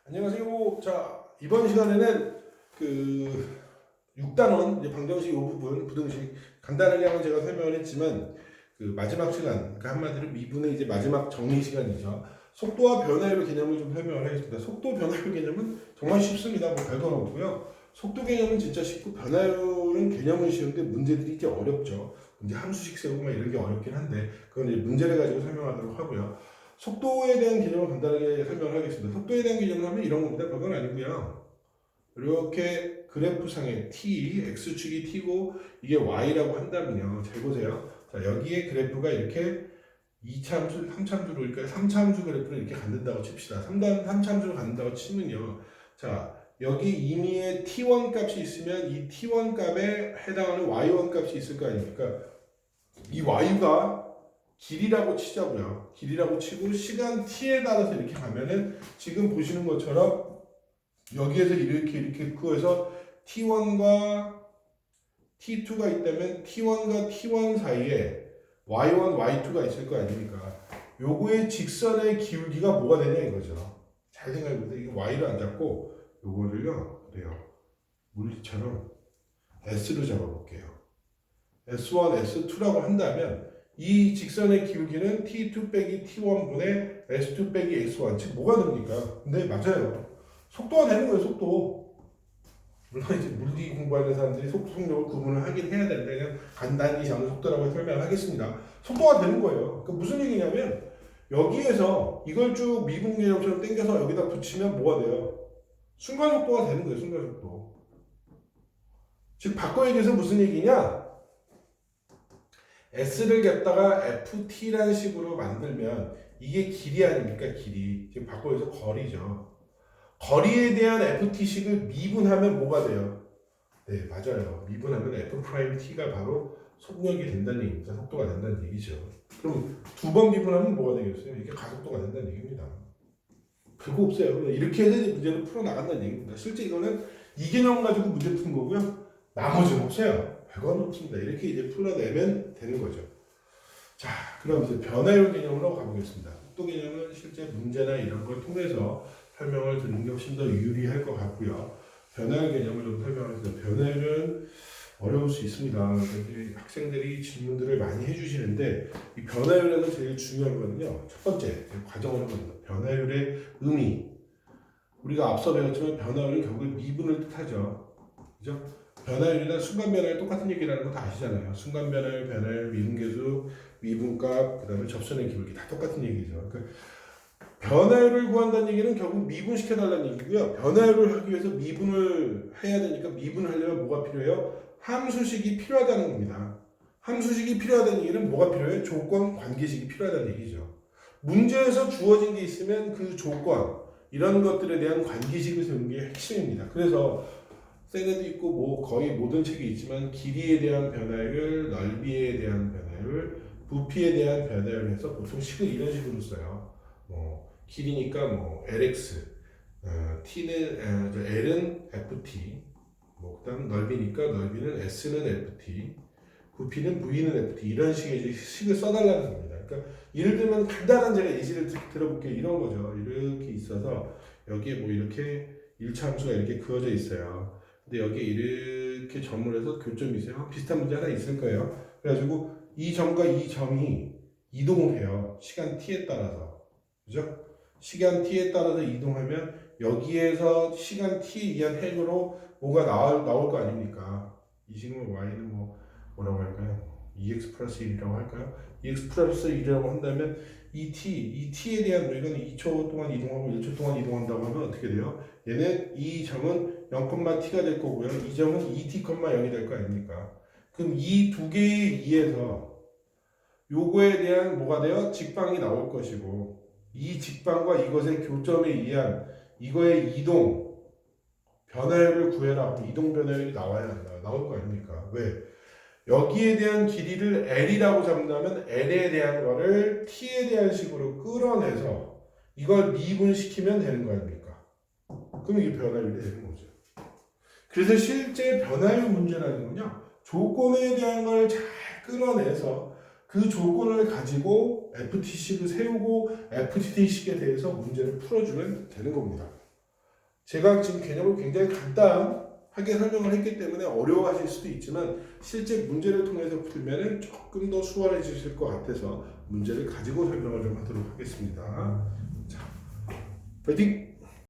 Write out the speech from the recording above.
안녕하세요. 자, 이번 시간에는 그 6단원 이제 방정식 이 부분 부등식 간단하게 한번 제가 설명을 했지만 그 마지막 시간, 그러니까 한마디로 미분의 이제 마지막 정리 시간이죠. 속도와 변화율 개념을 좀 설명을 하겠습니다. 속도 변화율 개념은 정말 쉽습니다. 뭐 별건 없고요. 속도 개념은 진짜 쉽고 변화율은 개념은 쉬운데 문제들이 이제 어렵죠. 이제 함수식 세우고 막 이런 게 어렵긴 한데 그건 이제 문제를 가지고 설명하도록 하고요. 속도에 대한 개념을 간단하게 설명을 하겠습니다. 속도에 대한 개념을 하면 이런 겁니다. 별건 아니고요. 이렇게 그래프상에 t, x축이 t고 이게 y라고 한다면요. 잘 보세요. 자, 여기에 그래프가 이렇게 2참수, 3참수로 그러니까 3참수 그래프를 이렇게 갖는다고 칩시다. 3참수를 갖는다고 치면요. 자, 여기 임의의 t1 값이 있으면 이 t1 값에 해당하는 y1 값이 있을 거 아닙니까? 이 y가 길이라고 치자고요. 길이라고 치고 시간 t에 따라서 이렇게 가면은 지금 보시는 것처럼 여기에서 이렇게 구해서 t1과 t2가 있다면 t1과 t1 사이에 y1, y2가 있을 거 아닙니까? 요거의 직선의 기울기가 뭐가 되냐 이거죠. 잘 생각해보세요. 이거 y를 안 잡고 요거를요. 그래요. 물리처럼 s로 잡아볼게요. S1, S2라고 한다면 이 직선의 기울기는 T2 빼기 T1분의 S2 빼기 S1 즉 뭐가 됩니까? 네 맞아요. 속도가 되는 거예요. 속도. 물론 이제 물리 공부하는 사람들이 속력을 구분을 하긴 해야 되는데 그냥 간단히 저는 속도라고 설명을 하겠습니다. 속도가 되는 거예요. 그 무슨 얘기냐면 여기에서 이걸 쭉 미분 개념처럼 당겨서 여기다 붙이면 뭐가 돼요? 순간속도가 되는 거예요. 순간속도. 즉 바꿔 얘기해서 무슨 얘기냐? S를 갖다가 FT라는 식으로 만들면 이게 길이 아닙니까? 길이. 지금 바꿔서 거리죠. 거리에 대한 FT식을 미분하면 뭐가 돼요? 네, 맞아요. 미분하면 F'T가 바로 속력이 된다는 얘기입니다. 속도가 된다는 얘기죠. 그럼 두 번 미분하면 뭐가 되겠어요? 이게 가속도가 된다는 얘기입니다. 별거 없어요. 이렇게 해서 문제를 풀어나간다는 얘기입니다. 실제 이거는 이 개념 가지고 문제 푸는 거고요. 나머지는 없어요. 별건 없습니다. 이렇게 이제 풀어내면 되는 거죠. 자, 그럼 이제 변화율 개념으로 가보겠습니다. 속도 개념은 실제 문제나 이런 걸 통해서 설명을 드리는 게 훨씬 더 유리할 것 같고요. 변화율 개념을 좀 설명하겠습니다. 변화율은 어려울 수 있습니다. 학생들이 질문들을 많이 해주시는데 이 변화율에서 제일 중요한 거는요. 첫 번째 과정을 해봅니다. 변화율의 의미. 우리가 앞서 배웠지만 변화율은 결국 미분을 뜻하죠. 그죠? 변화율이나 순간 변화율 똑같은 얘기라는 거 다 아시잖아요. 순간 변화율, 변화율, 미분계수, 미분값, 그 다음에 접선의 기울기 다 똑같은 얘기죠. 그러니까 변화율을 구한다는 얘기는 결국 미분시켜달라는 얘기고요. 변화율을 하기 위해서 미분을 해야 되니까 미분을 하려면 뭐가 필요해요? 함수식이 필요하다는 겁니다. 함수식이 필요하다는 얘기는 뭐가 필요해요? 조건, 관계식이 필요하다는 얘기죠. 문제에서 주어진 게 있으면 그 조건, 이런 것들에 대한 관계식을 세우는 게 핵심입니다. 그래서 세네도 있고 뭐 거의 모든 책이 있지만 길이에 대한 변화율, 넓이에 대한 변화율, 부피에 대한 변화율 해서 보통 식을 이런 식으로 써요. 뭐 길이니까 뭐 LX, T는 L은 FT, 뭐 그다음 넓이니까 넓이는 S는 FT, 부피는 V는 FT 이런 식의 식을 써달라는 겁니다. 그러니까 예를 들면 간단한 제가 예시를 들어볼게요. 이런 거죠. 이렇게 있어서 여기에 뭐 이렇게 1차 함수가 이렇게 그어져 있어요. 근데 여기에 이렇게 점을 해서 교점이 있어요. 비슷한 문제 하나 있을 거예요. 그래가지고 이 점과 이 점이 이동을 해요. 시간 t에 따라서. 그죠? 시간 t에 따라서 이동하면 여기에서 시간 t에 의한 핵으로 뭐가 나올 거 아닙니까? 이 식은 y는 뭐라고 할까요? 2x 플러스 1이라고 할까요? 2x 플러스 1이라고 한다면 이 t에 대한 이건 2초 동안 이동하고 1초 동안 이동한다고 하면 어떻게 돼요? 얘는 이 점은 0,t가 될 거고요. 이 점은 2t,0이 될 거 아닙니까? 그럼 이 두 개의 2에서 요거에 대한 뭐가 돼요? 직방이 나올 것이고 이 직방과 이것의 교점에 의한 이거의 이동 변화율을 구해라. 이동 변화율이 나와야 한다. 나올 거 아닙니까? 왜? 여기에 대한 길이를 L이라고 잡는다면 L에 대한 거를 T에 대한 식으로 끌어내서 이걸 미분시키면 되는 거 아닙니까? 그럼 이게 변화율이 되는 거죠. 그래서 실제 변화율 문제라는 건요. 조건에 대한 걸 잘 끌어내서 그 조건을 가지고 FT식을 세우고 FT식에 대해서 문제를 풀어주면 되는 겁니다. 제가 지금 개념을 굉장히 간단하게 설명을 했기 때문에 어려워하실 수도 있지만 실제 문제를 통해서 풀면 조금 더 수월해지실 것 같아서 문제를 가지고 설명을 좀 하도록 하겠습니다. 자, 파이팅!